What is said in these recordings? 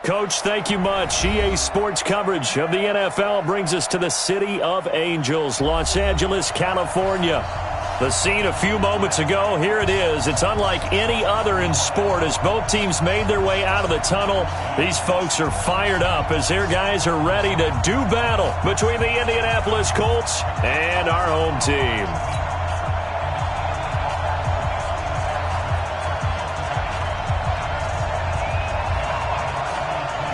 Coach, thank you much. EA Sports coverage of the NFL brings us to the City of Angels, Los Angeles, California. The scene a few moments ago, here it is. It's unlike any other in sport as both teams made their way out of the tunnel. These folks are fired up as their guys are ready to do battle between the Indianapolis Colts and our home team.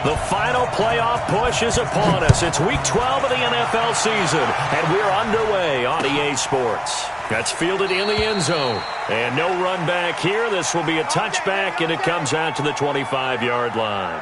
The final playoff push is upon us. It's Week 12 of the NFL season, and we're underway on EA Sports. That's fielded in the end zone. And no run back here. This will be a touchback, and it comes out to the 25-yard line.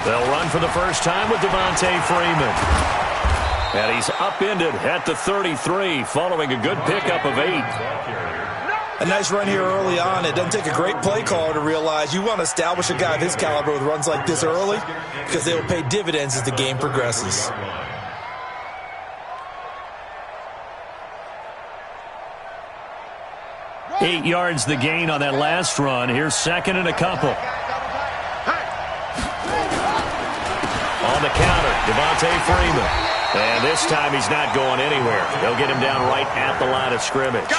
They'll run for the first time with Devontae Freeman. And he's upended at the 33 following a good pickup of 8. A nice run here early on. It doesn't take a great play caller to realize you want to establish a guy of his caliber with runs like this early because they will pay dividends as the game progresses. Eight yards the gain on that last run. Here's second and a couple. On the counter, Devontae Freeman. And this time he's not going anywhere. They'll get him down right at the line of scrimmage.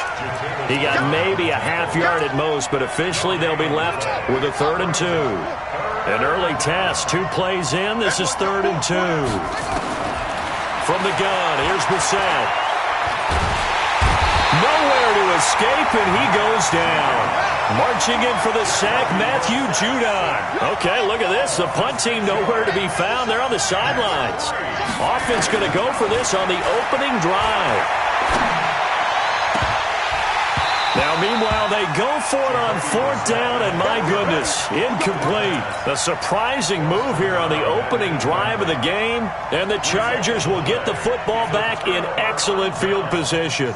He got maybe a half yard at most, but officially they'll be left with a 3rd and 2. An early test, 2 plays in. This is 3rd and 2. From the gun, here's Bissett. Nowhere to escape, and he goes down. Marching in for the sack, Matthew Judon. Okay, look at this. The punt team nowhere to be found. They're on the sidelines. Offense going to go for this on the opening drive. Now, meanwhile, they go for it on 4th down, and my goodness, incomplete. A surprising move here on the opening drive of the game, and the Chargers will get the football back in excellent field position.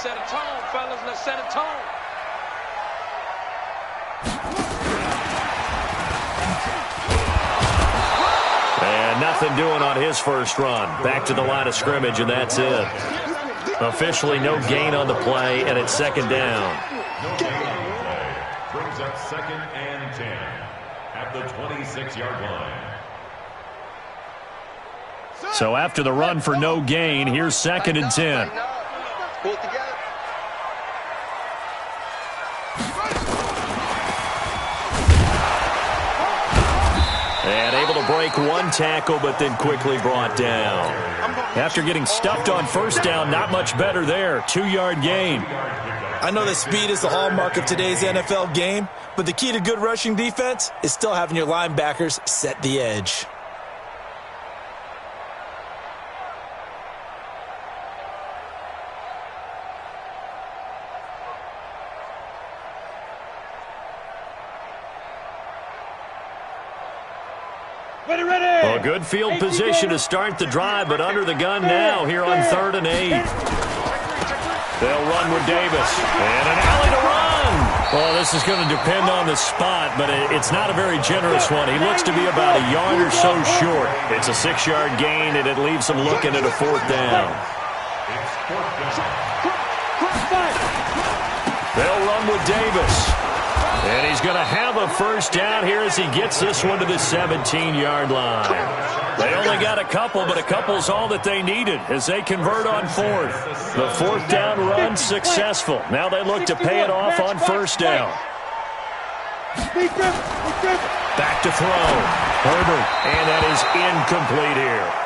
Set a tone, fellas. Let's set a tone. And nothing doing on his first run. Back to the line of scrimmage, and that's it. Officially no gain on the play, and it's 2nd down. No gain on the play. Brings up 2nd and 10 at the 26-yard line. So after the run for no gain, here's 2nd and 10. Pull it together. And able to break one tackle, but then quickly brought down. After getting stuffed on 1st down, not much better there. 2-yard gain. I know that speed is the hallmark of today's NFL game, but the key to good rushing defense is still having your linebackers set the edge. A good field position to start the drive, but under the gun now here on 3rd and 8. They'll run with Davis. And an alley to run. Well, this is going to depend on the spot, but it's not a very generous one. He looks to be about a yard or so short. It's a 6-yard gain, and it leaves him looking at a 4th down. They'll run with Davis. And he's going to have a 1st down here as he gets this one to the 17-yard line. They only got a couple, but a couple's all that they needed as they convert on 4th. The 4th down run successful. Now they look to pay it off on 1st down. Back to throw. Herbert, and that is incomplete here.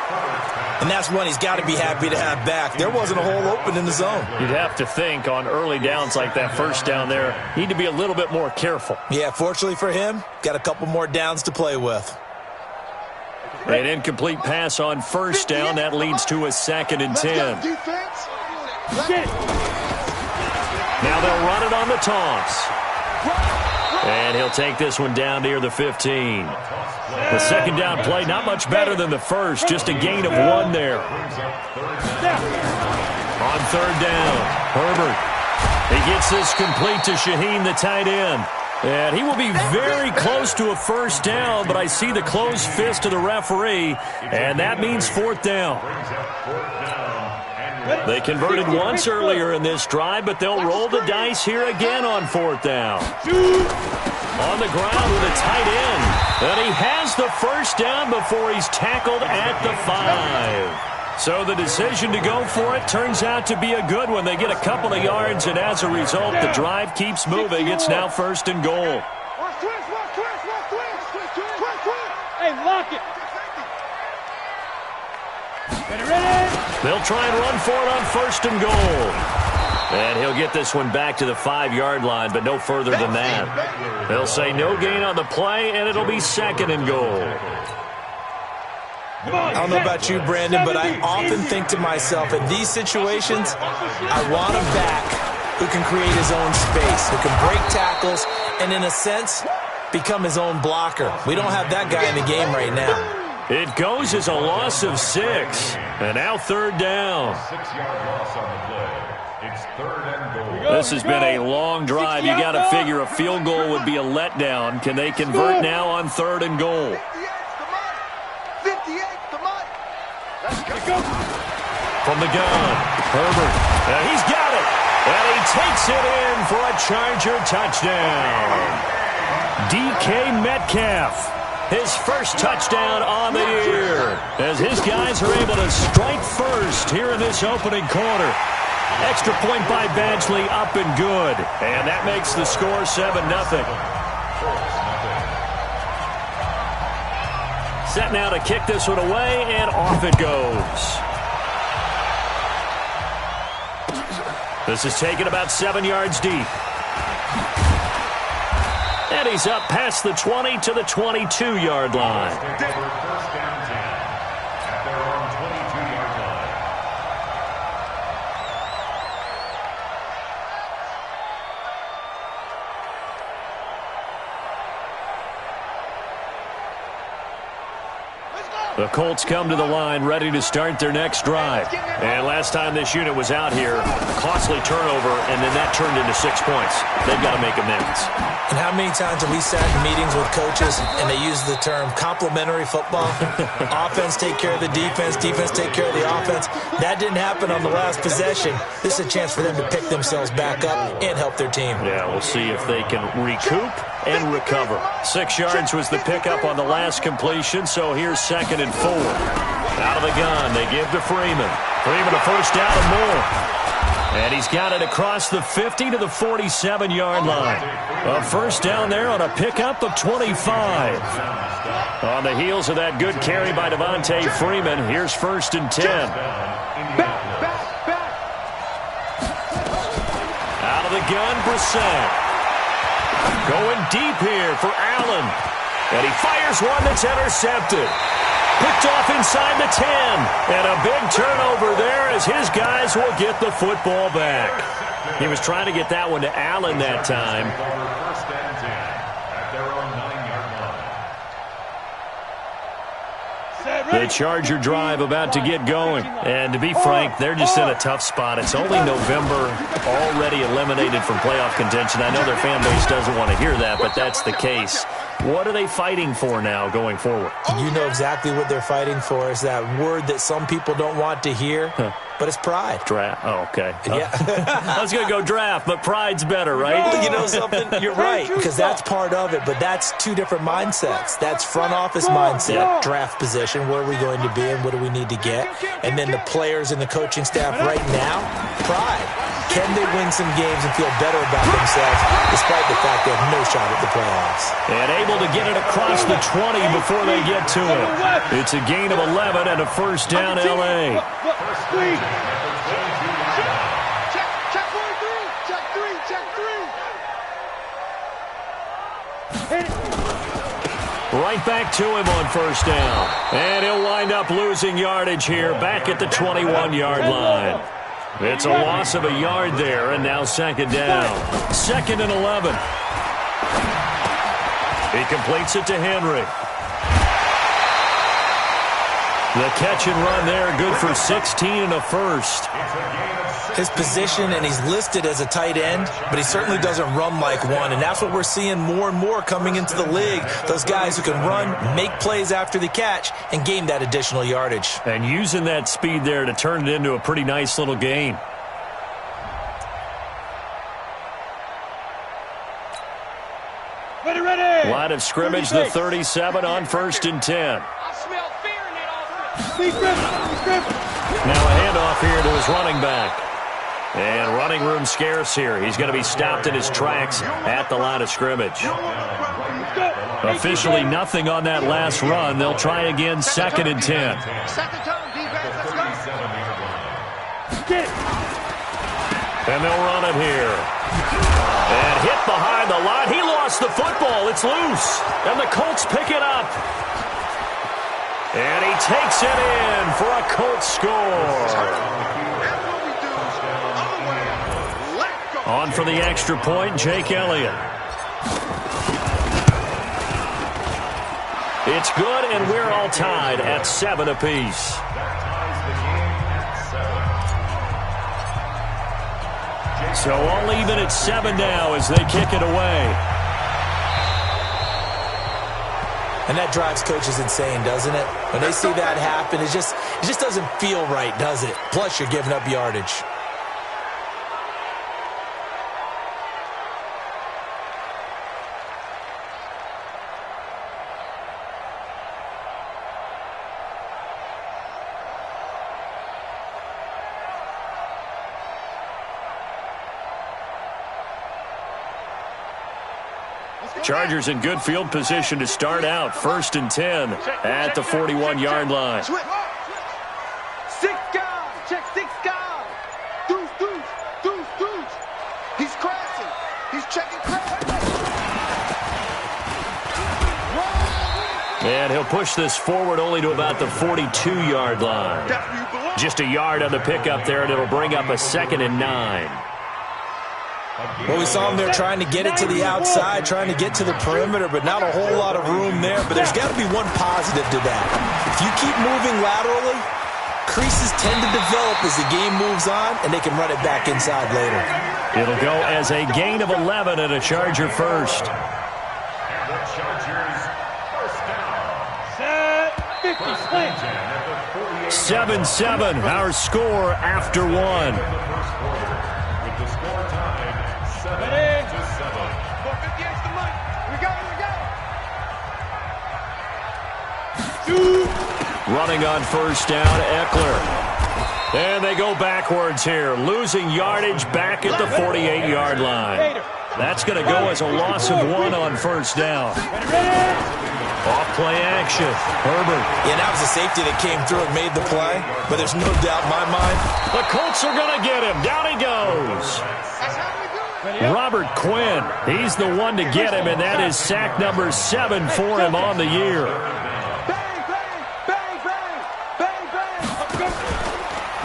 And that's one he's got to be happy to have back. There wasn't a hole open in the zone. You'd have to think on early downs like that 1st down there, need to be a little bit more careful. Yeah, fortunately for him, got a couple more downs to play with. An incomplete pass on first down. That leads to a 2nd and 10. Now they'll run it on the toss. And he'll take this one down near the 15. The second down play, not much better than the first, just a gain of 1 there. On third down, Herbert. He gets this complete to Shaheen, the tight end. And he will be very close to a first down, but I see the closed fist of the referee, and that means 4th down. They converted once earlier in this drive, but they'll roll the dice here again on 4th down. On the ground with a tight end. And he has the first down before he's tackled at the 5. So the decision to go for it turns out to be a good one. They get a couple of yards, and as a result, the drive keeps moving. It's now 1st and goal. Hey, lock it. They'll try and run for it on 1st and goal. And he'll get this one back to the 5-yard line, but no further than that. They'll say no gain on the play, and it'll be 2nd and goal. I don't know about you, Brandon, but I often think to myself, in these situations, I want a back who can create his own space, who can break tackles, and in a sense, become his own blocker. We don't have that guy in the game right now. It goes as a loss of 6. And now 3rd down. 6-yard loss on the play. It's 3rd and goal. This has been a long drive. You got to figure a field goal would be a letdown. Can they convert now on 3rd and goal? From the gun, Herbert. He's got it. And he takes it in for a Charger touchdown. DK Metcalf. His first touchdown on the year, as his guys are able to strike first here in this opening quarter. Extra point by Badgley, up and good. And that makes the score 7-0. Set now to kick this one away, and off it goes. This is taken about 7 yards deep. And he's up past the 20 to the 22-yard line. First down 10 at their own 22-yard line. The Colts come to the line ready to start their next drive. And last time this unit was out here, costly turnover, and then that turned into 6 points. They've got to make amends. And how many times have we sat in meetings with coaches and they use the term complementary football? Offense take care of the defense, defense take care of the offense. That didn't happen on the last possession. This is a chance for them to pick themselves back up and help their team. Yeah, we'll see if they can recoup and recover. 6 yards was the pickup on the last completion, so here's 2nd and 4. Out of the gun, they give to Freeman. Freeman a first down and more. And he's got it across the 50 to the 47-yard line. A first down there on a pickup of 25. On the heels of that good carry by Devontae Freeman, here's 1st and 10. Out of the gun, Brissett. Going deep here for Allen. And he fires one that's intercepted. Picked off inside the 10. And a big turnover there as his guys will get the football back. He was trying to get that one to Allen that time. First and 10 at their own 9-yard line. The Charger drive about to get going. And to be frank, they're just in a tough spot. It's only November, already eliminated from playoff contention. I know their fan base doesn't want to hear that, but that's the case. What are they fighting for now going forward? You know exactly what they're fighting for. Is that word that some people don't want to hear, but it's pride. Draft. Oh, okay. Yeah. I was going to go draft, but pride's better, right? You know something? You're right, because that's part of it, but that's two different mindsets. That's front office mindset, draft position, where are we going to be and what do we need to get? And then the players and the coaching staff right now, pride. Can they win some games and feel better about themselves despite the fact they have no shot at the playoffs? And able to get it across the 20 before they get to it. It's a gain of 11 and a first down, L.A. Right back to him on first down. And he'll wind up losing yardage here back at the 21-yard line. It's a loss of a yard there, and now second down. 2nd and 11. He completes it to Henry. The catch and run there, good for 16 and a first. His position, and he's listed as a tight end, but he certainly doesn't run like one, and that's what we're seeing more and more coming into the league. Those guys who can run, make plays after the catch, and gain that additional yardage. And using that speed there to turn it into a pretty nice little gain. Ready. Line of scrimmage, the 37 on 1st and 10. I smell fear in that offense. Now a handoff here to his running back. And running room scarce here. He's going to be stopped in his tracks at the line of scrimmage. Officially nothing on that last run. They'll try again 2nd and 10. Second tone, defense, let's go. And they'll run it here. And hit behind the line. He lost the football. It's loose. And the Colts pick it up. And he takes it in for a Colts score. On for the extra point, Jake Elliott. It's good, and we're all tied at 7 apiece. So all even at 7 now as they kick it away. And that drives coaches insane, doesn't it? When they see that happen, it just doesn't feel right, does it? Plus, you're giving up yardage. Chargers in good field position to start out. 1st and 10 at the 41-yard line. Six guys. Check 6 guys. Deuce. He's crashing. He's checking crash. And he'll push this forward only to about the 42-yard line. Just a yard on the pickup there, and it'll bring up a 2nd and 9. Well, we saw him there trying to get it to the outside, trying to get to the perimeter, but not a whole lot of room there. But there's got to be one positive to that. If you keep moving laterally, creases tend to develop as the game moves on, and they can run it back inside later. It'll go as a gain of 11 and a Charger first. And the Chargers first down. Set. 50, slant. 7-7, our score after 1. With the score tied 7-7. 450 extra money. We got it. Running on first down, Eckler. And they go backwards here, losing yardage back at the 48-yard line. That's going to go as a loss of 1 on first down. Off play action. Herbert. Yeah, that was a safety that came through and made the play, but there's no doubt in my mind. The Colts are going to get him. Down he goes. That's how we do it. Robert Quinn. He's the one to get him, and that is sack number 7 for him on the year. Bang, bang, bang, bang, bang, bang.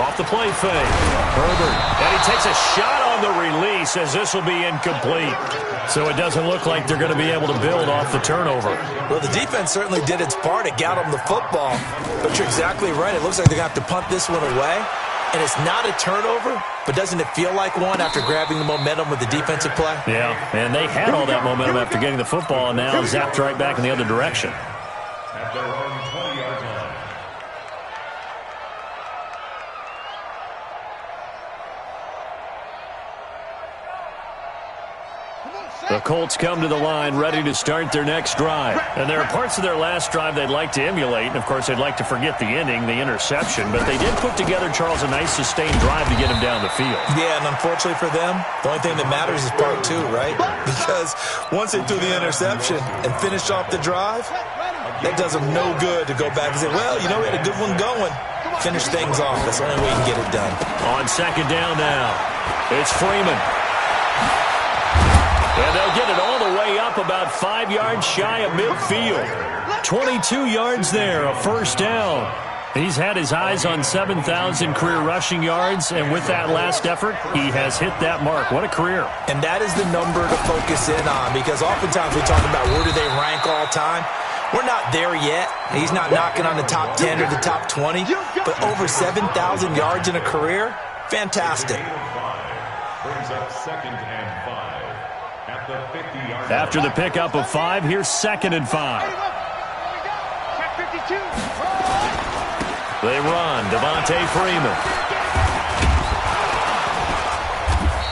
Off the play fake. Herbert. And he takes a shot on the release as this will be incomplete. So it doesn't look like they're going to be able to build off the turnover. Well, the defense certainly did its part. It got them the football. But you're exactly right. It looks like they're going to have to punt this one away. And it's not a turnover, but doesn't it feel like one after grabbing the momentum with the defensive play? Yeah, and they had all that momentum after getting the football, and now zapped right back in the other direction. At their own 20-yard line. The Colts come to the line ready to start their next drive. And there are parts of their last drive they'd like to emulate. And, of course, they'd like to forget the ending, the interception. But they did put together, Charles, a nice sustained drive to get him down the field. Yeah, and unfortunately for them, the only thing that matters is part 2, right? Because once they threw the interception and finished off the drive, that does them no good to go back and say, well, you know, we had a good one going. Finish things off. That's the only way you can get it done. On second down now, it's Freeman. And they'll get it all the way up up about 5 yards shy of midfield. 22 yards there, a first down. He's had his eyes on 7,000 career rushing yards, and with that last effort, he has hit that mark. What a career. And that is the number to focus in on, because oftentimes we talk about where do they rank all time. We're not there yet. He's not knocking on the top 10 or the top 20, but over 7,000 yards in a career, fantastic. Brings up 2nd and 5 at the 50-yard line. After the pickup of 5, here's 2nd and 5. They run, Devontae Freeman.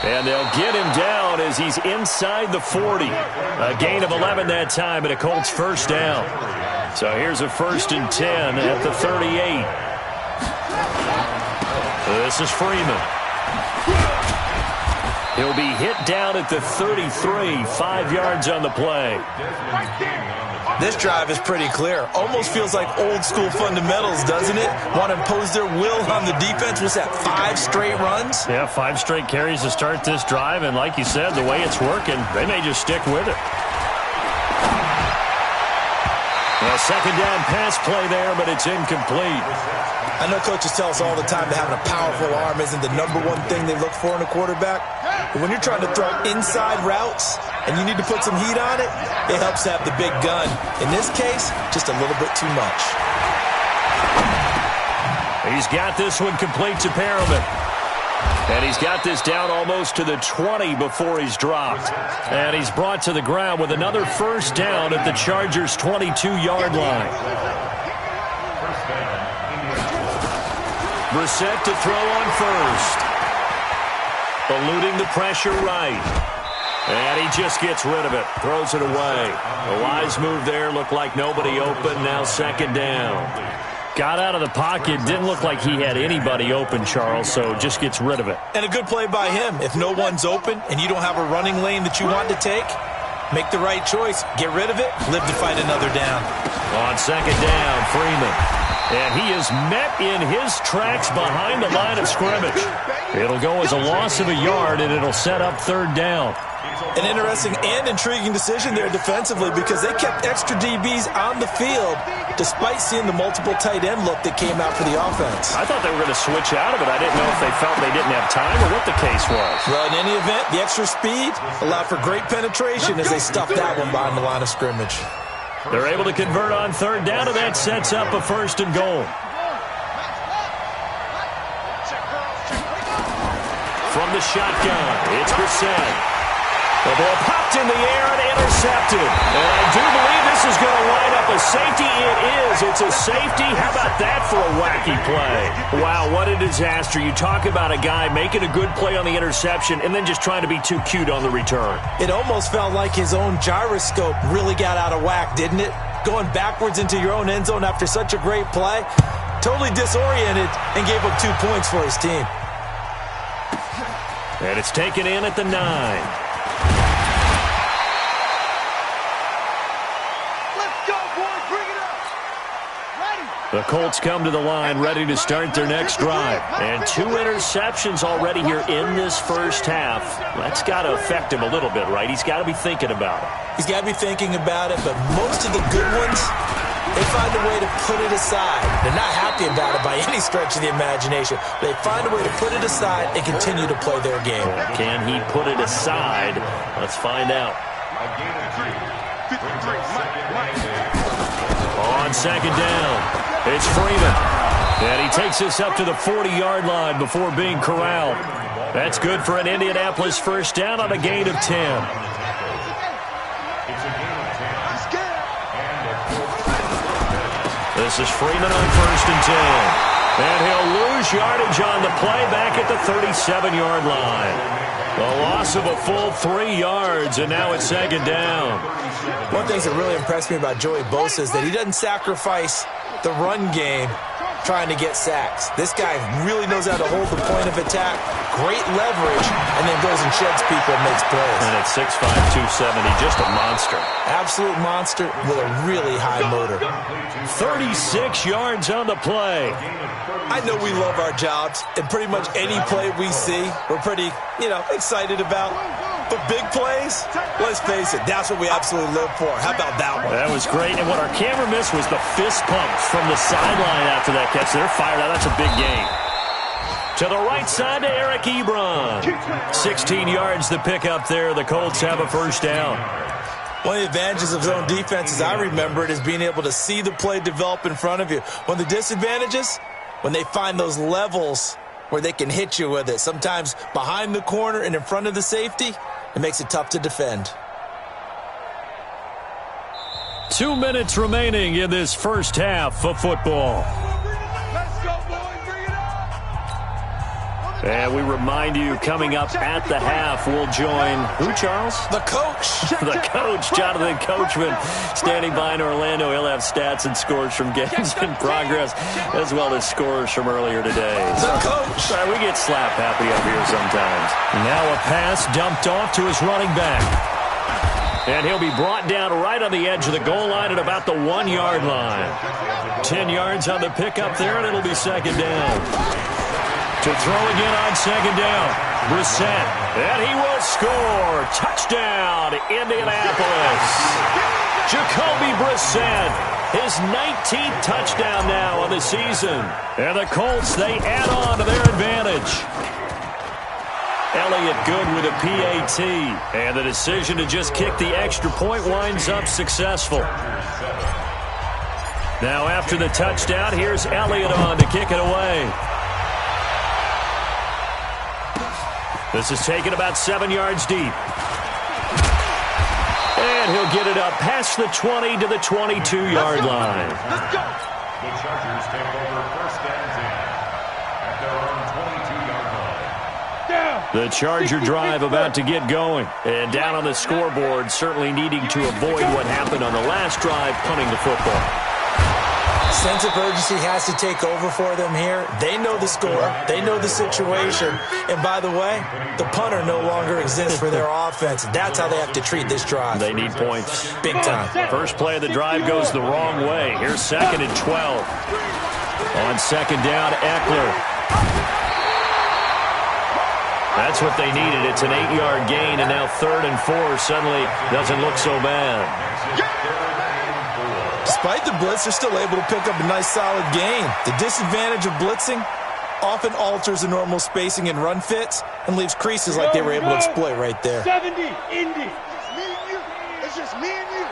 And they'll get him down as he's inside the 40. A gain of 11 that time, and a Colts first down. So here's a 1st and 10 at the 38. This is Freeman. He'll be hit down at the 33, 5 yards on the play. This drive is pretty clear. Almost feels like old school fundamentals, doesn't it? Want to impose their will on the defense. Was that 5 straight runs? Yeah, 5 straight carries to start this drive, and like you said, the way it's working, they may just stick with it. A 2nd down pass play there, but it's incomplete. I know coaches tell us all the time that having a powerful arm isn't the #1 thing they look for in a quarterback. But when you're trying to throw inside routes and you need to put some heat on it, it helps to have the big gun. In this case, just a little bit too much. He's got this one complete to Perriman. And he's got this down almost to the 20 before he's dropped. And he's brought to the ground with another first down at the Chargers' 22-yard line. Brissett to throw on first. Eluding the pressure right. And he just gets rid of it. Throws it away. A wise move there. Looked like nobody open. Now 2nd down. Got out of the pocket. Didn't look like he had anybody open, Charles, so just gets rid of it. And a good play by him. If no one's open and you don't have a running lane that you want to take, make the right choice. Get rid of it. Live to fight another down. On 2nd down, Freeman. And he is met in his tracks behind the line of scrimmage. It'll go as a loss of a yard, and it'll set up 3rd down. An interesting and intriguing decision there defensively, because they kept extra DBs on the field despite seeing the multiple tight end look that came out for the offense. I thought they were going to switch out of it. I didn't know if they felt they didn't have time or what the case was. Well, in any event, the extra speed allowed for great penetration as they stuffed that one behind the line of scrimmage. They're able to convert on 3rd down, and that sets up a 1st and goal. From the shotgun, it's Brissett. The ball popped in the air and intercepted. And I do believe this is going to line up a safety. It is. It's a safety. How about that for a wacky play? Wow, what a disaster. You talk about a guy making a good play on the interception and then just trying to be too cute on the return. It almost felt like his own gyroscope really got out of whack, didn't it? Going backwards into your own end zone after such a great play. Totally disoriented and gave up 2 points for his team. And it's taken in at the 9. The Colts come to the line ready to start their next drive. And 2 interceptions already here in this first half. That's got to affect him a little bit, right? He's got to be thinking about it. He's got to be thinking about it, but most of the good ones, they find a way to put it aside. They're not happy about it by any stretch of the imagination. They find a way to put it aside and continue to play their game. Can he put it aside? Let's find out. On 2nd down. It's Freeman. And he takes this up to the 40-yard line before being corralled. That's good for an Indianapolis first down on a gain of 10. This is Freeman on 1st and 10. And he'll lose yardage on the play back at the 37-yard line. The loss of a full 3 yards, and now it's 2nd down. One of the things that really impressed me about Joey Bosa is that he doesn't sacrifice the run game trying to get sacks. This guy really knows how to hold the point of attack, great leverage, and then goes and sheds people and makes plays. And at 6'5", 270, just a monster. Absolute monster with a really high motor. 36 yards on the play. I know we love our jobs, and pretty much any play we see, we're pretty, excited about. But big plays, let's face it, that's what we absolutely live for. How about that one? That was great. And what our camera missed was the fist pumps from the sideline after that catch. They're fired out. That's a big gain. To the right side to Eric Ebron. 16 yards to pick up there. The Colts have a first down. One of the advantages of zone defense, as I remember it, is being able to see the play develop in front of you. One of the disadvantages, when they find those levels where they can hit you with it, sometimes behind the corner and in front of the safety, it makes it tough to defend. 2 minutes remaining in this first half of football. Let's go, boys. Bring it up. And we remind you, coming up at the half, we'll join who, Charles? The coach. The coach, Jonathan Coachman, standing by in Orlando. He'll have stats and scores from games in progress, as well as scores from earlier today. The coach. Sorry, we get slap happy up here sometimes. Now a pass dumped off to his running back. And he'll be brought down right on the edge of the goal line at about the 1 yard line. 10 yards on the pickup there, and it'll be second down. To throw again on second down, Brissett, and he will score. Touchdown, Indianapolis. Jacoby Brissett, his 19th touchdown now on the season. And the Colts, they add on to their advantage. Elliott good with a PAT, and the decision to just kick the extra point winds up successful. Now after the touchdown, here's Elliott on to kick it away. This is taken about 7 yards deep. And he'll get it up past the 20 to the 22-yard line. Let's go. The Chargers take over first and 10 at their own 22-yard line. Down. The Charger drive about to get going. And down on the scoreboard, certainly needing to avoid what happened on the last drive, punting the football. Sense of urgency has to take over for them here. They know the score. They know the situation. And by the way, the punter no longer exists for their offense. That's how they have to treat this drive. They need points. Big time. First play of the drive goes the wrong way. Here's second and 12. On second down, Eckler. That's what they needed. It's an 8-yard gain, and now third and 4 suddenly doesn't look so bad. Despite the blitz, they're still able to pick up a nice solid gain. The disadvantage of blitzing often alters the normal spacing and run fits and leaves creases like they were able to exploit right there. 70, Indy. It's just me and you.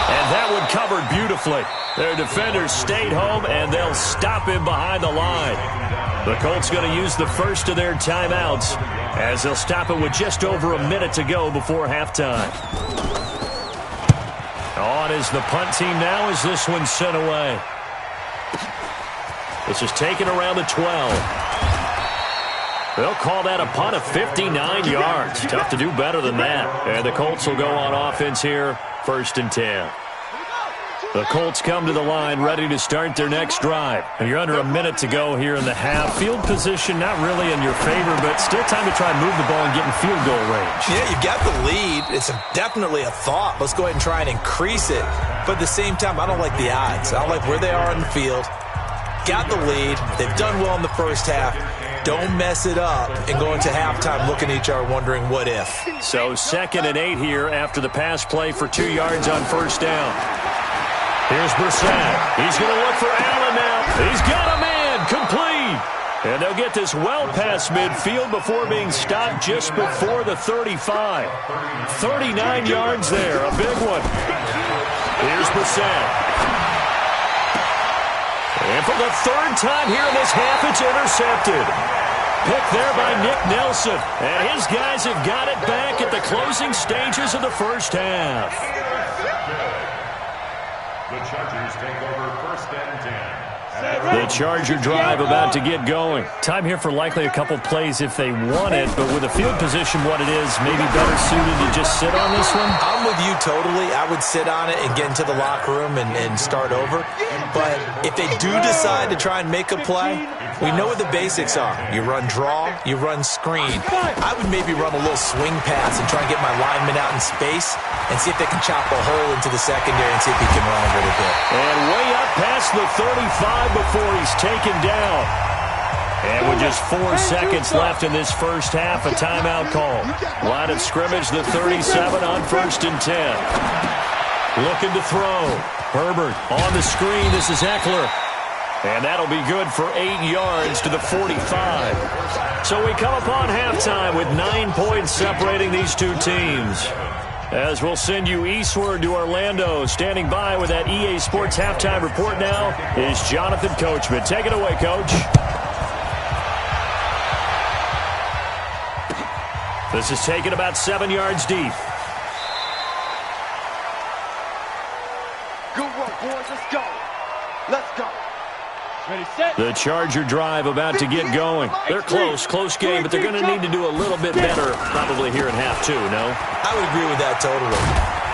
And that one covered beautifully. Their defenders stayed home, and they'll stop him behind the line. The Colts going to use the first of their timeouts as they'll stop it with just over a minute to go before halftime. On is the punt team now as this one's sent away. This is taken around the 12. They'll call that a punt of 59 yards. Tough to do better than that. And the Colts will go on offense here, first and 10. The Colts come to the line ready to start their next drive. And you're under a minute to go here in the half. Field position not really in your favor, but still time to try and move the ball and get in field goal range. Yeah, you got the lead. It's definitely a thought. Let's go ahead and try and increase it. But at the same time, I don't like the odds. I don't like where they are on the field. Got the lead. They've done well in the first half. Don't mess it up and go into halftime looking at each other wondering what if. So 2nd and 8 here after the pass play for 2 yards on first down. Here's Brissett. He's going to look for Allen now. He's got a man complete. And they'll get this well past midfield before being stopped just before the 35. 39 yards there, a big one. Here's Brissett. And for the third time here in this half, it's intercepted. Picked there by Nick Nelson. And his guys have got it back at the closing stages of the first half. The Chargers take over first and 10. The Charger drive about to get going. Time here for likely a couple plays if they want it, but with the field position what it is, maybe better suited to just sit on this one? I'm with you totally. I would sit on it and get into the locker room and start over. But if they do decide to try and make a play, we know what the basics are. You run draw, you run screen. I would maybe run a little swing pass and try and get my lineman out in space and see if they can chop a hole into the secondary and see if he can run a little bit. And way up past the 35 before he's taken down. And with just 4 seconds left in this first half, a timeout call. Line of scrimmage, the 37 on 1st and 10. Looking to throw. Herbert on the screen. This is Eckler. And that'll be good for 8 yards to the 45. So we come upon halftime with 9 points separating these two teams. As we'll send you eastward to Orlando. Standing by with that EA Sports halftime report now is Jonathan Coachman. Take it away, Coach. This is taken about 7 yards deep. Good work, boys. Let's go. Let's go. Ready, set. The Charger drive about to get going. They're close game, but they're going to need to do a little bit better probably here in half 2, no? I would agree with that totally.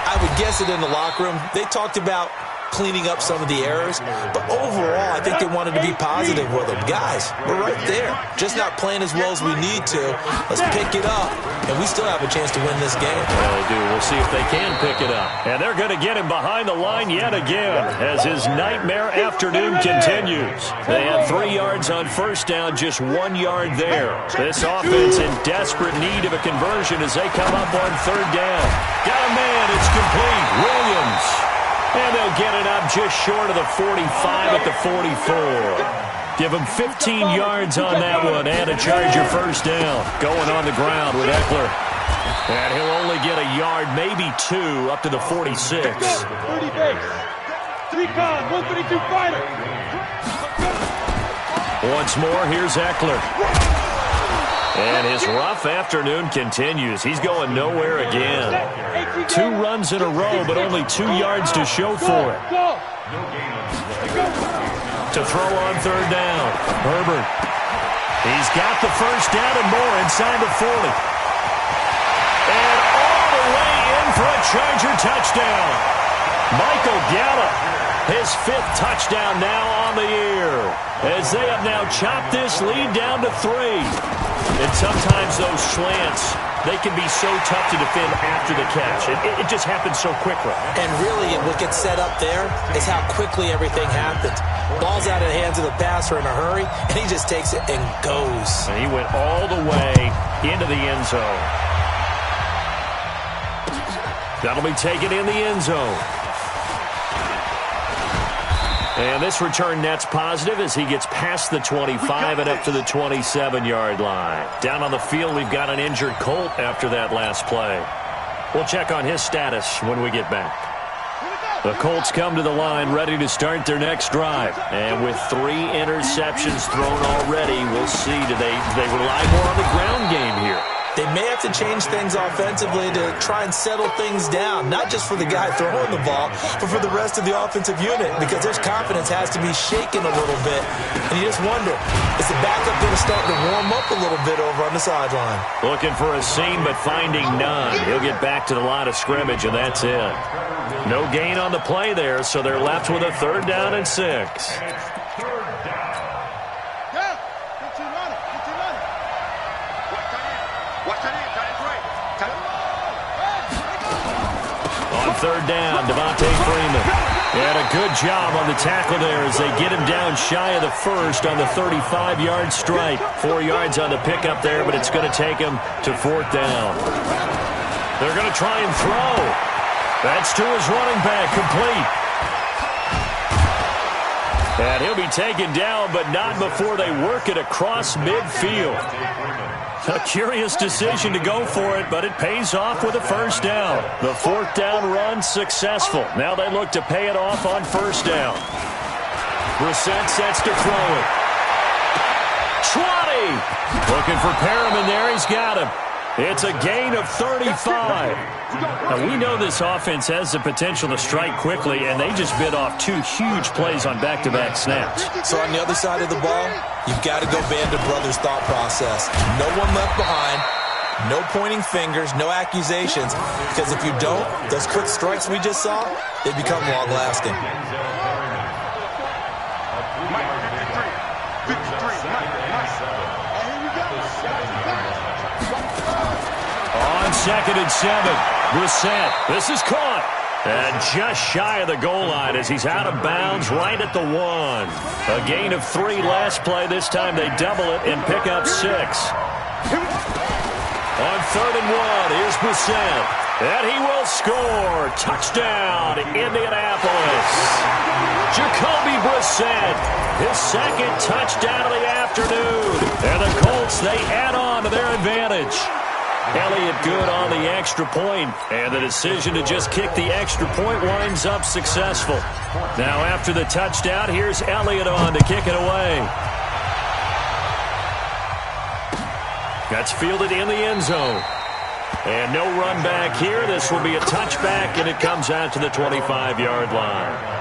I would guess it in the locker room. They talked about cleaning up some of the errors, but overall, I think they wanted to be positive with them. Guys, we're right there. Just not playing as well as we need to. Let's pick it up, and we still have a chance to win this game. Well, they do. We'll see if they can pick it up. And they're going to get him behind the line yet again as his nightmare afternoon continues. They had 3 yards on first down, just 1 yard there. This offense in desperate need of a conversion as they come up on third down. Got a man. It's complete. Williams. And they'll get it up just short of the 45 at the 44. Give them 15 yards on that one and a Charger first down. Going on the ground with Eckler. And he'll only get a yard, maybe 2, up to the 46. 30 base. 3 con, 132 fighter. Once more, here's Eckler. And his rough afternoon continues. He's going nowhere again. 2 runs in a row, but only 2 yards to show for it. To throw on third down. Herbert. He's got the first down and more inside the 40. And all the way in for a Charger touchdown. Michael Gallup, his 5th touchdown now on the year. As they have now chopped this lead down to 3. And sometimes those slants, they can be so tough to defend after the catch. It just happens so quickly. And really, what gets set up there is how quickly everything happens. Ball's out of the hands of the passer in a hurry, and he just takes it and goes. And he went all the way into the end zone. That'll be taken in the end zone. And this return net's positive as he gets past the 25 and up to the 27-yard line. Down on the field, we've got an injured Colt after that last play. We'll check on his status when we get back. The Colts come to the line ready to start their next drive. And with 3 interceptions thrown already, we'll see, do they rely more on the ground game here? They may have to change things offensively to try and settle things down, not just for the guy throwing the ball, but for the rest of the offensive unit, because their confidence has to be shaken a little bit. And you just wonder, is the backup going to start to warm up a little bit over on the sideline? Looking for a seam, but finding none. He'll get back to the line of scrimmage, and that's it. No gain on the play there, so they're left with a 3rd down and 6. On 3rd down, Devontae Freeman. And a good job on the tackle there as they get him down shy of the 1st on the 35-yard strike. 4 yards on the pickup there, but it's going to take him to 4th down. They're going to try and throw. That's to his running back, complete. And he'll be taken down, but not before they work it across midfield. A curious decision to go for it, but it pays off with a first down. The 4th down run successful. Now they look to pay it off on first down. Brissett sets to throw it. 20! Looking for Perriman there. He's got him. It's a gain of 35. Now, we know this offense has the potential to strike quickly, and they just bit off 2 huge plays on back-to-back snaps. So on the other side of the ball, you've got to go Band of Brothers thought process. No one left behind, no pointing fingers, no accusations, because if you don't, those quick strikes we just saw, they become long-lasting. On 2nd and 7, Brissett. This is caught. And just shy of the goal line as he's out of bounds right at the 1. A gain of 3 last play. This time they double it and pick up 6. On 3rd and 1, here's Brissett. And he will score. Touchdown, Indianapolis. Jacoby Brissett, his 2nd touchdown of the afternoon. And the Colts, they add on to their advantage. Elliott good on the extra point, and the decision to just kick the extra point winds up successful. Now after the touchdown, here's Elliott on to kick it away. That's fielded in the end zone. And no run back here. This will be a touchback, and it comes out to the 25-yard line.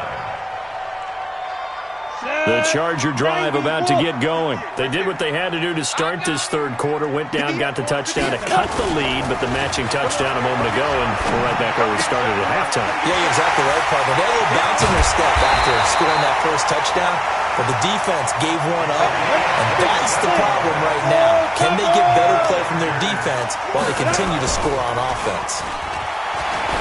The Charger drive about to get going. They did what they had to do to start this 3rd quarter. Went down, got the touchdown to cut the lead, but the matching touchdown a moment ago, and we're right back where we started at halftime. Yeah, you're exactly right, partner. They were bouncing their step after scoring that first touchdown, but the defense gave one up, and that's the problem right now. Can they get better play from their defense while they continue to score on offense?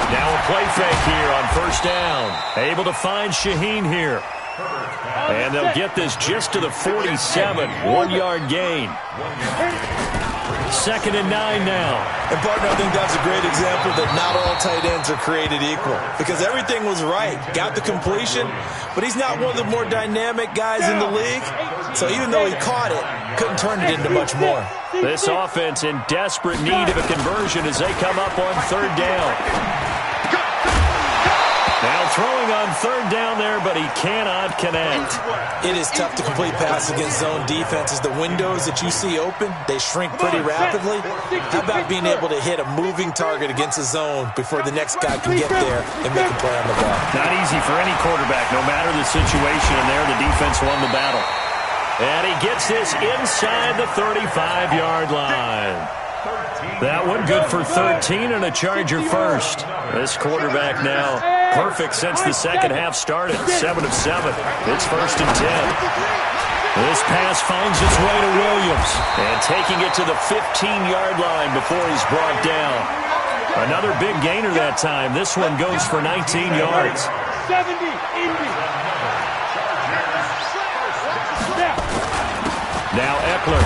Now a play fake here on 1st down. Able to find Shaheen here. And they'll get this just to the 47, 1-yard gain. 2nd and 9 now. And, partner, I think that's a great example that not all tight ends are created equal. Because everything was right. Got the completion, but he's not one of the more dynamic guys in the league. So even though he caught it, couldn't turn it into much more. This offense in desperate need of a conversion as they come up on 3rd down. Now throwing on 3rd down there, but he cannot connect. It is tough to complete pass against zone defenses. The windows that you see open, they shrink pretty rapidly. How about being able to hit a moving target against a zone before the next guy can get there and make a play on the ball? Not easy for any quarterback, no matter the situation, and there the defense won the battle. And he gets this inside the 35-yard line. That one good for 13 and a Charger first. This quarterback now perfect since the 2nd half started. 7 of 7. It's 1st and 10. This pass finds its way to Williams. And taking it to the 15-yard line before he's brought down. Another big gainer that time. This one goes for 19 yards. 70, Indy. Now Eckler.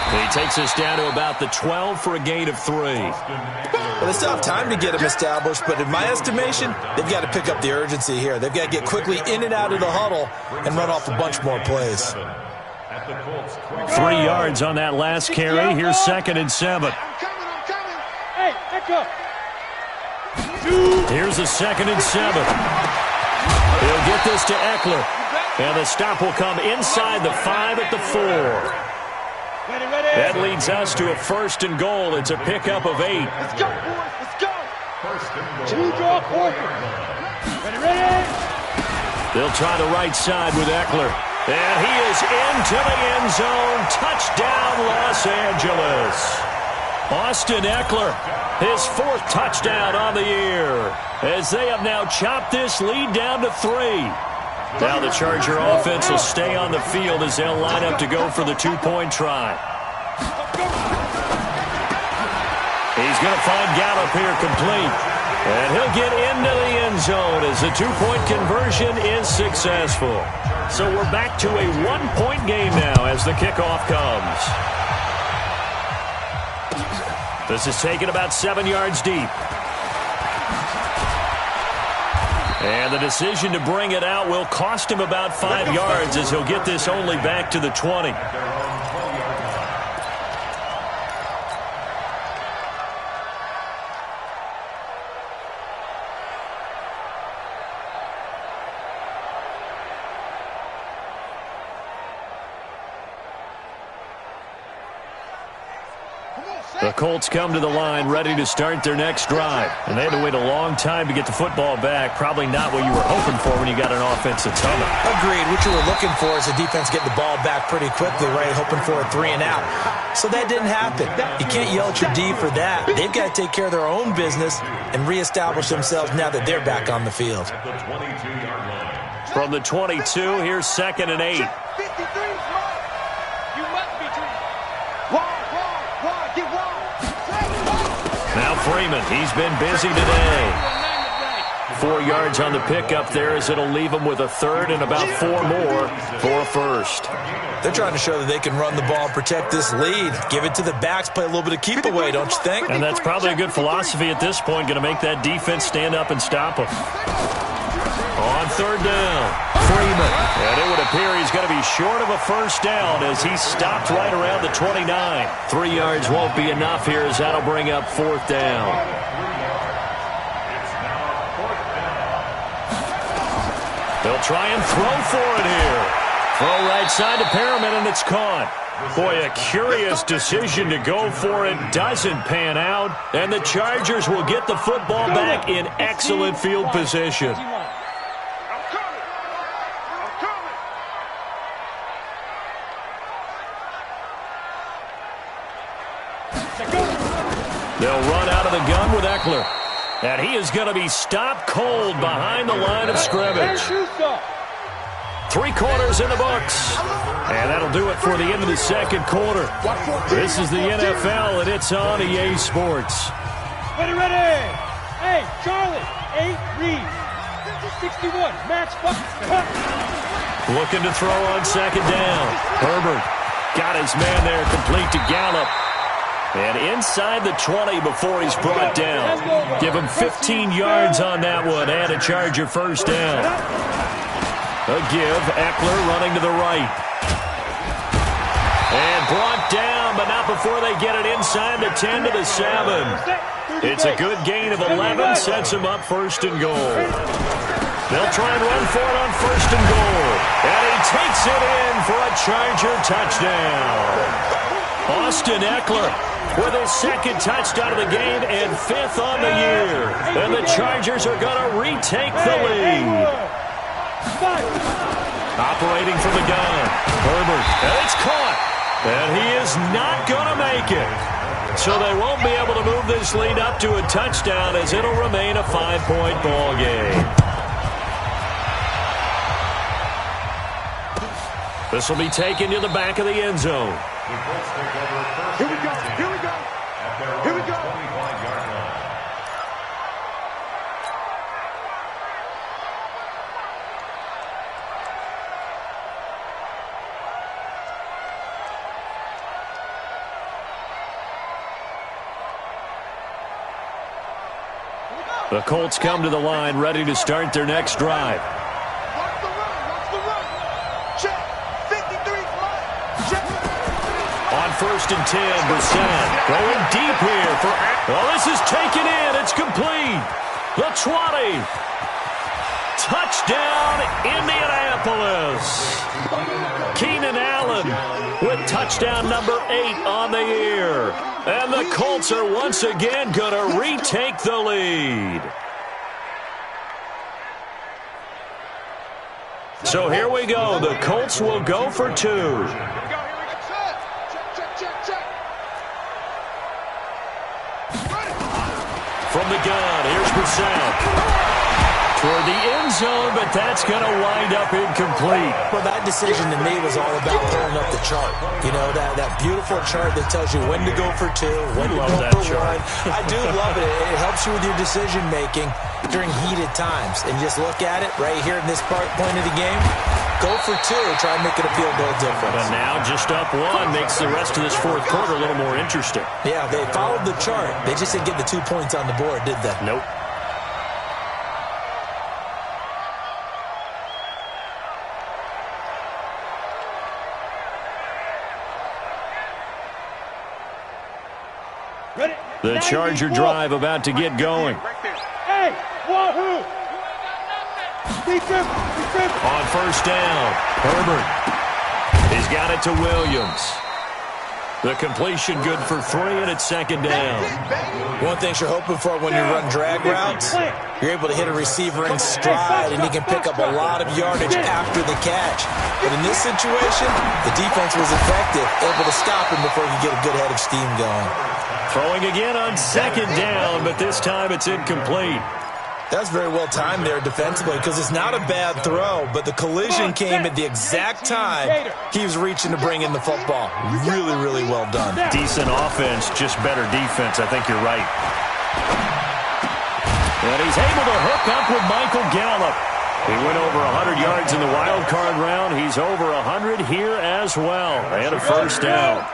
He takes us down to about the 12 for a gain of 3. Well, they still have time to get him established, but in my estimation, they've got to pick up the urgency here. They've got to get quickly in and out of the huddle and run off a bunch more plays. 3 yards on that last carry. Here's 2nd and 7. Hey, Echo. Here's a 2nd and 7. He'll get this to Eckler. And the stop will come inside the 5 at the 4. That leads us to a 1st and goal. It's a pickup of 8. Let's go, boys. Let's go. 2 draw quarter. Ready. They'll try the right side with Eckler. And he is into the end zone. Touchdown, Los Angeles. Austin Eckler, his 4th touchdown on the year, as they have now chopped this lead down to 3. Now the Charger offense will stay on the field as they'll line up to go for the 2-point try. He's going to find Gallup here complete. And he'll get into the end zone as the 2-point conversion is successful. So we're back to a 1-point game now as the kickoff comes. This is taken about 7 yards deep. And the decision to bring it out will cost him about 5 yards as he'll get this only back to the 20. The Colts come to the line ready to start their next drive. And they had to wait a long time to get the football back. Probably not what you were hoping for when you got an offense that's humming. Agreed. What you were looking for is the defense getting the ball back pretty quickly, right? Hoping for a 3 and out. So that didn't happen. You can't yell at your D for that. They've got to take care of their own business and reestablish themselves now that they're back on the field. From the 22, here's 2nd and 8. Now Freeman, he's been busy today. 4 yards on the pickup there, as it'll leave them with a third and about 4 more for a first. They're trying to show that they can run the ball and protect this lead. Give it to the backs, play a little bit of keep away, don't you think? And that's probably a good philosophy at this point, going to make that defense stand up and stop them. On third down, Freeman. And it would appear he's going to be short of a first down as he stopped right around the 29. 3 yards won't be enough here, as that'll bring up fourth down. They'll try and throw for it here. Throw right side to Perriman, and it's caught. Boy, a curious decision to go for it. Doesn't pan out, and the Chargers will get the football back in excellent field position. They'll run out of the gun with Eckler. And he is going to be stopped cold behind the line of scrimmage. 3 quarters in the books. And that'll do it for the end of the second quarter. This is the NFL, and it's on EA Sports. Ready. Hey, Charlie. 8 reads. 61. Match. Looking to throw on second down. Herbert got his man there, complete to Gallup. And inside the 20 before he's brought down. Give him 15 yards on that one and a Charger first down. A give, Eckler running to the right. And brought down, but not before they get it inside the 10 to the 7. It's a good gain of 11, sets him up first and goal. They'll try and run for it on first and goal. And he takes it in for a Charger touchdown. Austin Eckler with his second touchdown of the game and 5th on the year. And the Chargers are going to retake the lead. Operating from the gun, Herbert, and it's caught. And he is not going to make it. So they won't be able to move this lead up to a touchdown, as it'll remain a 5-point ball game. This will be taken to the back of the end zone. Here we go. Here we go. The Colts come to the line, ready to start their next drive. Watch the run. Check. 53 check. On first and 10, Brissett going deep here for... Well, this is taken in. It's complete. The 20. Touchdown, Indianapolis. Keenan Allen with touchdown number 8 on the year. And the Colts are once again going to retake the lead. So here we go. The Colts will go for 2. From the gun, here's Brissett. Toward the end zone, but that's going to wind up incomplete. Well, that decision to me was all about pulling up the chart. You know, that beautiful chart that tells you when to go for 2, when to go for 1. I do love it. It helps you with your decision-making during heated times. And just look at it right here in this point of the game. Go for 2. Try and make it a field goal difference. But now just up 1 makes the rest of this fourth quarter a little more interesting. Yeah, they followed the chart. They just didn't get the 2 points on the board, did they? Nope. The Charger drive about to get going. Hey, wahoo! On first down, Herbert. He's got it to Williams. The completion good for 3, and it's second down. One thing you're hoping for when you run drag routes, you're able to hit a receiver in stride, and he can pick up a lot of yardage after the catch. But in this situation, the defense was effective, able to stop him before he could get a good head of steam going. Throwing again on second down, but this time it's incomplete. That was very well timed there defensively, because it's not a bad throw, but the collision came at the exact time he was reaching to bring in the football. Really, really well done. Decent offense, just better defense. I think you're right. And he's able to hook up with Michael Gallup. He went over 100 yards in the wild card round. He's over 100 here as well. And a first down.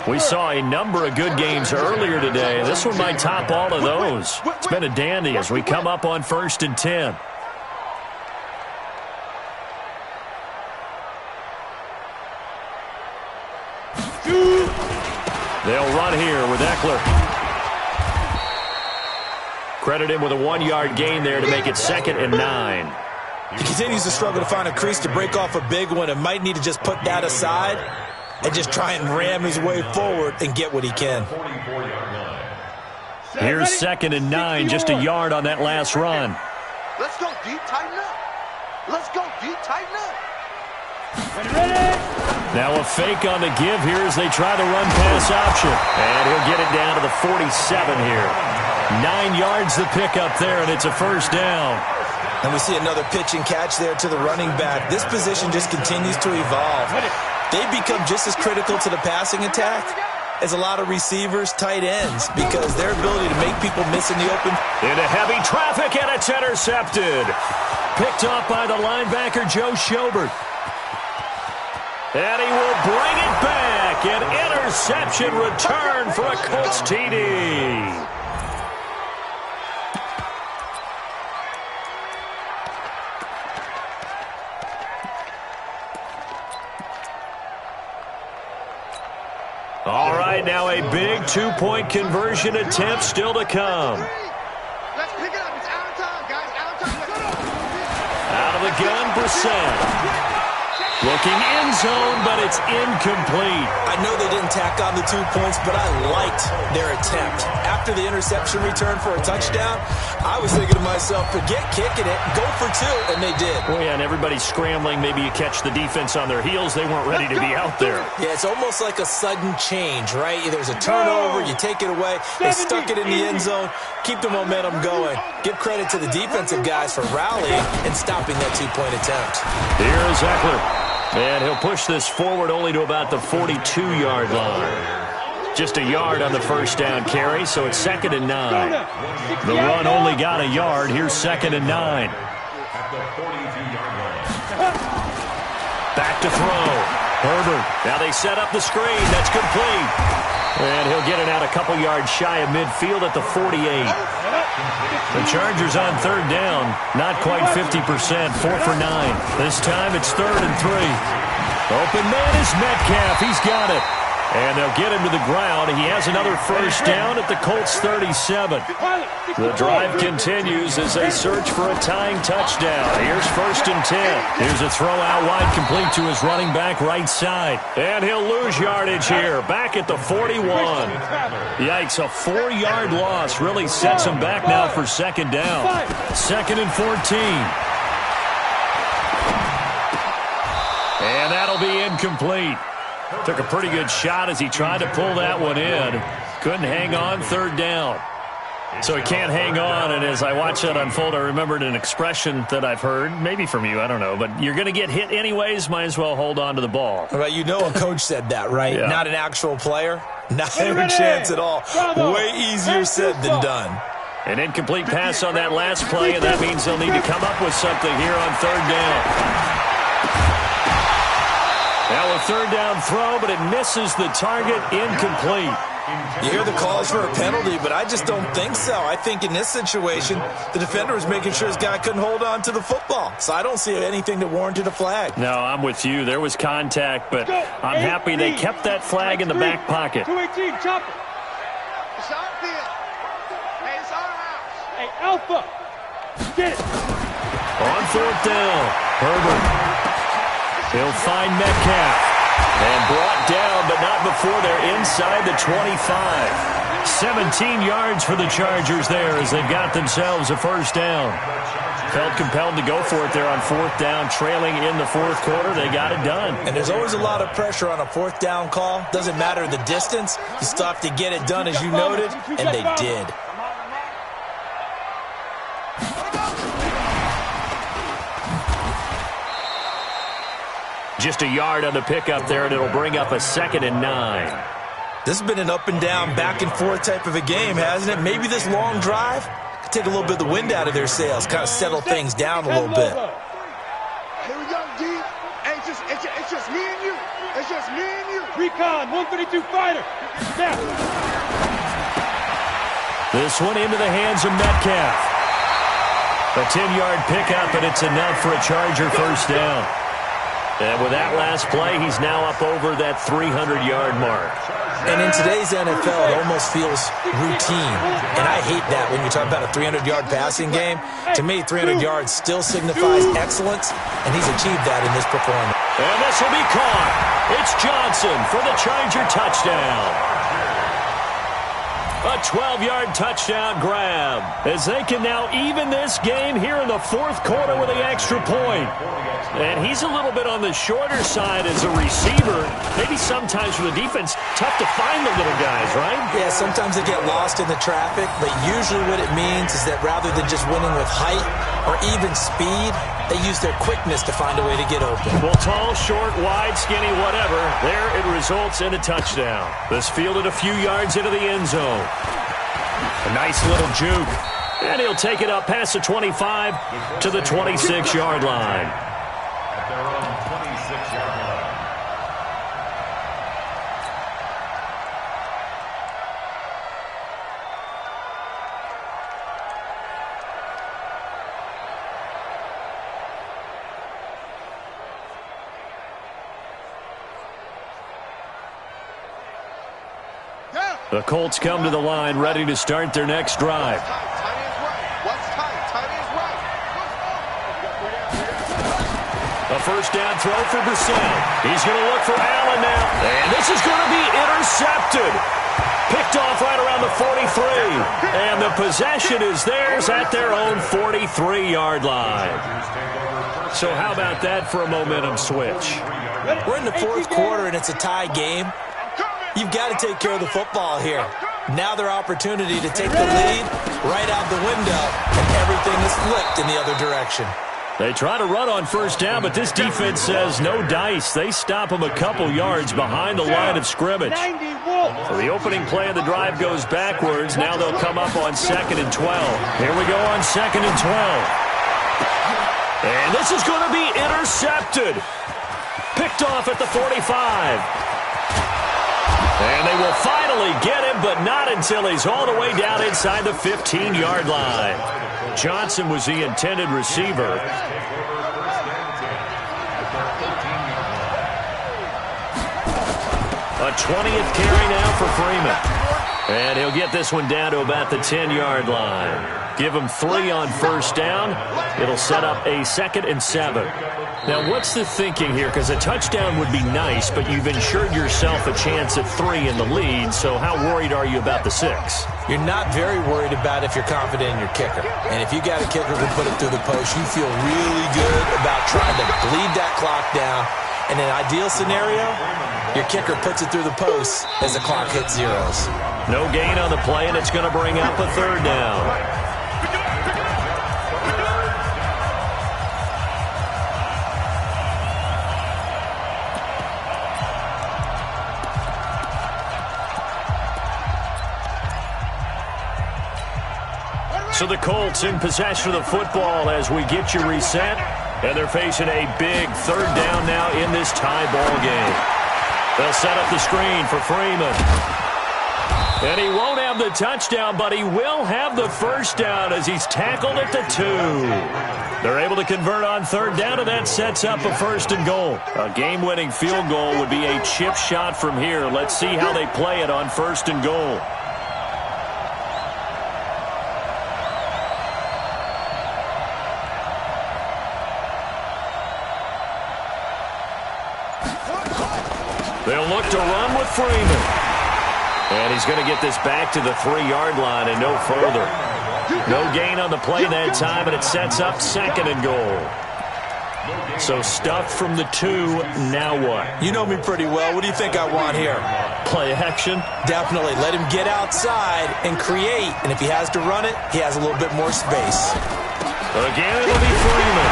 We saw a number of good games earlier today. This one might top all of those. It's been a dandy as we come up on 1st and 10. They'll run here with Eckler. Credit him with a 1-yard gain there to make it 2nd and 9. He continues to struggle to find a crease to break off a big one and might need to just put that aside and just try and ram his way forward and get what he can. Here's 2nd and 9, just a yard on that last run. Let's go deep, tighten up. Let's go deep, tighten up. Now a fake on the give here as they try the run-pass option. And he'll get it down to the 47 here. 9 yards the pickup there, and it's a first down. And we see another pitch and catch there to the running back. This position just continues to evolve. They become just as critical to the passing attack as a lot of receivers, tight ends, because their ability to make people miss in the open. Into heavy traffic, and it's intercepted. Picked up by the linebacker, Joe Schobert. And he will bring it back. An interception return for a Colts TD. All right, now a big two-point conversion attempt still to come. Let's pick it up. It's out of time, guys. Out of time. Out of the gun, Brissett. Looking in zone, but it's incomplete. I know they didn't tack on the 2 points, but I liked their attempt. After the interception return for a touchdown, I was thinking to myself, forget kicking it, go for 2, and they did. Oh, yeah, and everybody's scrambling. Maybe you catch the defense on their heels. They weren't ready to be out there. Yeah, it's almost like a sudden change, right? There's a turnover, you take it away, they stuck it in the end zone, keep the momentum going. Give credit to the defensive guys for rallying and stopping that 2-point attempt. Here's Eckler. And he'll push this forward only to about the 42-yard line. Just a yard on the first down carry, so it's 2nd and 9. The run only got a yard. Here's 2nd and 9. Back to throw. Herbert. Now they set up the screen. That's complete. And he'll get it out a couple yards shy of midfield at the 48. The Chargers on 3rd down. Not quite 50%. 4 for 9. This time it's 3rd and 3. Open man is Metcalf. He's got it. And they'll get him to the ground. He has another first down at the Colts 37. The drive continues as they search for a tying touchdown. Here's 1st and 10. Here's a throw out wide complete to his running back right side. And he'll lose yardage here. Back at the 41. Yikes, a 4-yard loss really sets him back now for 2nd down. 2nd and 14. And that'll be incomplete. Took a pretty good shot as he tried to pull that one in. Couldn't hang on, 3rd down. So he can't hang on, and as I watched that unfold, I remembered an expression that I've heard, maybe from you, I don't know, but you're going to get hit anyways, might as well hold on to the ball. Well, you know a coach said that, right? Yeah. Not an actual player. Not a chance at all. Way easier said than done. An incomplete pass on that last play, and that means they'll need to come up with something here on 3rd down. Now a 3rd down throw, but it misses the target, incomplete. You hear the calls for a penalty, but I just don't think so. I think in this situation, the defender was making sure his guy couldn't hold on to the football. So I don't see anything that warranted a flag. No, I'm with you. There was contact, but I'm happy they kept that flag in the back pocket. 218, chop it. It's our field. Hey, it's our house. Hey, Alpha. Get it. On 4th down, Herbert. He'll find Metcalf. And brought down, but not before they're inside the 25. 17 yards for the Chargers there as they've got themselves a first down. Felt compelled to go for it there on 4th down, trailing in the 4th quarter. They got it done. And there's always a lot of pressure on a 4th down call. Doesn't matter the distance. You still have to get it done, as you noted, and they did. Just a yard on the pickup there, and it'll bring up a 2nd and 9. This has been an up and down, back and forth type of a game, hasn't it? Maybe this long drive take a little bit of the wind out of their sails, kind of settle things down a little bit. Here we go, D. Hey, it's just me and you. It's just me and you. Recon, 132 fighter. Snap. This one into the hands of Metcalf. A 10-yard pickup, and it's enough for a Charger first down. And with that last play, he's now up over that 300-yard mark. And in today's NFL, it almost feels routine. And I hate that when you talk about a 300-yard passing game. To me, 300 yards still signifies excellence, and he's achieved that in this performance. And this will be caught. It's Johnson for the Charger touchdown. A 12-yard touchdown grab as they can now even this game here in the fourth quarter with the extra point. And he's a little bit on the shorter side as a receiver. Maybe sometimes for the defense, tough to find the little guys, right? Yeah, sometimes they get lost in the traffic, but usually what it means is that rather than just winning with height or even speed, they use their quickness to find a way to get open. Well, tall, short, wide, skinny, whatever, there it results in a touchdown. This fielded a few yards into the end zone. A nice little juke. And he'll take it up past the 25 to the 26-yard line. At their own 26-yard line. The Colts come to the line ready to start their next drive. A first down throw for Brissett. He's going to look for Allen now. And this is going to be intercepted. Picked off right around the 43. And the possession is theirs at their own 43-yard line. So how about that for a momentum switch? We're in the fourth quarter, and it's a tie game. You've got to take care of the football here. Now their opportunity to take the lead right out the window, and everything is flipped in the other direction. They try to run on first down, but this defense says no dice. They stop them a couple yards behind the line of scrimmage. So the opening play of the drive goes backwards. Now they'll come up on 2nd and 12. Here we go on 2nd and 12. And this is going to be intercepted. Picked off at the 45. And they will finally get him, but not until he's all the way down inside the 15-yard line. Johnson was the intended receiver. A 20th carry now for Freeman. And he'll get this one down to about the 10-yard line. Give him 3 on first down. It'll set up a 2nd and 7. Now, what's the thinking here? Because a touchdown would be nice, but you've ensured yourself a chance at 3 in the lead, so how worried are you about the 6? You're not very worried about if you're confident in your kicker. And if you got a kicker who put it through the post, you feel really good about trying to bleed that clock down. In an ideal scenario, your kicker puts it through the post as the clock hits zeros. No gain on the play, and it's going to bring up a 3rd down. So the Colts in possession of the football as we get you reset. And they're facing a big 3rd down now in this tie ball game. They'll set up the screen for Freeman. And he won't have the touchdown, but he will have the first down as he's tackled at the 2. They're able to convert on 3rd down, and that sets up a 1st and goal. A game-winning field goal would be a chip shot from here. Let's see how they play it on 1st and goal. They'll look to run with Freeman. And he's going to get this back to the 3-yard line and no further. No gain on the play that time, and it sets up 2nd and goal. So stuffed from the 2, now what? You know me pretty well. What do you think I want here? Play action? Definitely. Let him get outside and create. And if he has to run it, he has a little bit more space. Again, it'll be Freeman.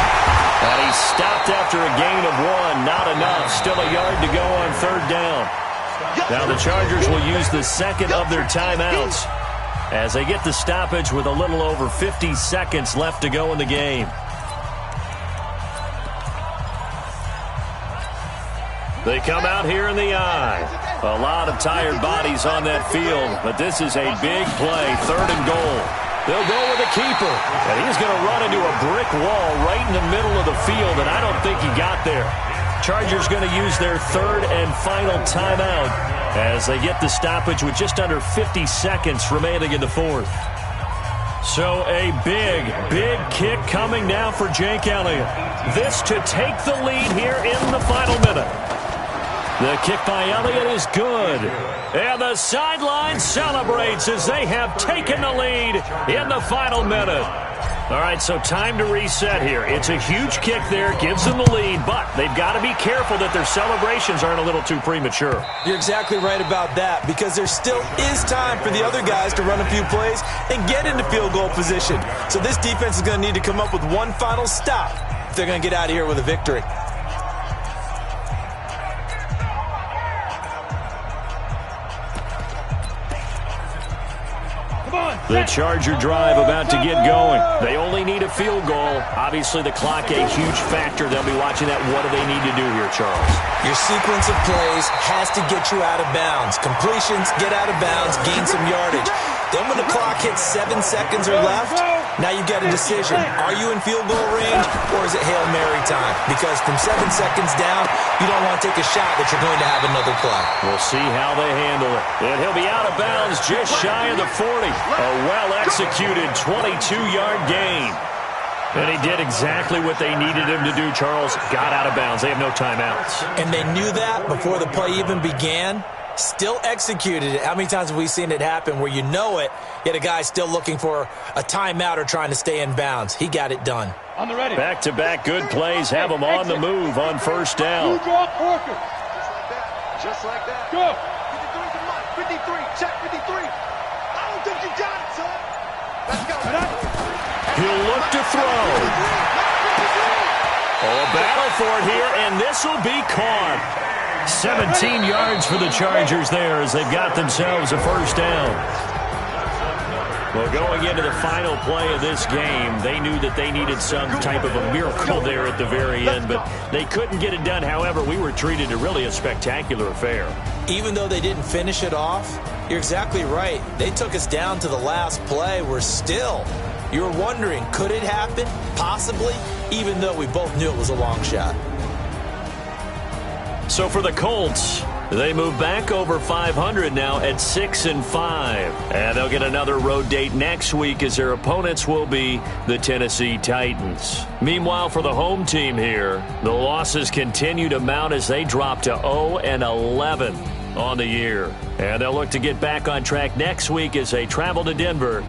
And he's stopped after a gain of 1. Not enough. Still a yard to go on 3rd down. Now the Chargers will use the 2nd of their timeouts. as they get the stoppage with a little over 50 seconds left to go in the game. They come out here in the eye. A lot of tired bodies on that field, but this is a big play, 3rd and goal. They'll go with the keeper, and he's going to run into a brick wall right in the middle of the field, and I don't think he got there. Chargers going to use their 3rd and final timeout as they get the stoppage with just under 50 seconds remaining in the 4th. So a big, big kick coming now for Jake Elliott. This to take the lead here in the final minute. The kick by Elliott is good. And the sideline celebrates as they have taken the lead in the final minute. All right, so time to reset here. It's a huge kick there, gives them the lead, but they've got to be careful that their celebrations aren't a little too premature. You're exactly right about that, because there still is time for the other guys to run a few plays and get into field goal position. So this defense is going to need to come up with one final stop if they're going to get out of here with a victory. The Charger drive about to get going. They only need a field goal. Obviously, the clock a huge factor. They'll be watching that. What do they need to do here, Charles? Your sequence of plays has to get you out of bounds. Completions, get out of bounds, gain some yardage. Then when the clock hits 7 seconds or left, now you've got a decision. Are you in field goal range, or is it Hail Mary time? Because from 7 seconds down, you don't want to take a shot that you're going to have another play. We'll see how they handle it. And he'll be out of bounds just shy of the 40. A well-executed 22-yard gain. And he did exactly what they needed him to do, Charles. Got out of bounds. They have no timeouts. And they knew that before the play even began. Still executed it. How many times have we seen it happen where you know it, yet a guy's still looking for a timeout or trying to stay in bounds? He got it done. On the ready. Back-to-back good plays have them on the move on first down. Just like that. Go. 53, check 53. I don't think you got it, son. Let's go. He'll look to throw. Oh, a battle for it here, and this will be caught. 17 yards for the Chargers there as they've got themselves a first down. Well, going into the final play of this game, they knew that they needed some type of a miracle there at the very end, but they couldn't get it done. However, we were treated to really a spectacular affair. Even though they didn't finish it off, you're exactly right. They took us down to the last play. We're still, you were wondering, could it happen? Possibly, even though we both knew it was a long shot. So for the Colts, they move back over 500 now at 6-5. And they'll get another road date next week as their opponents will be the Tennessee Titans. Meanwhile, for the home team here, the losses continue to mount as they drop to 0-11 on the year. And they'll look to get back on track next week as they travel to Denver.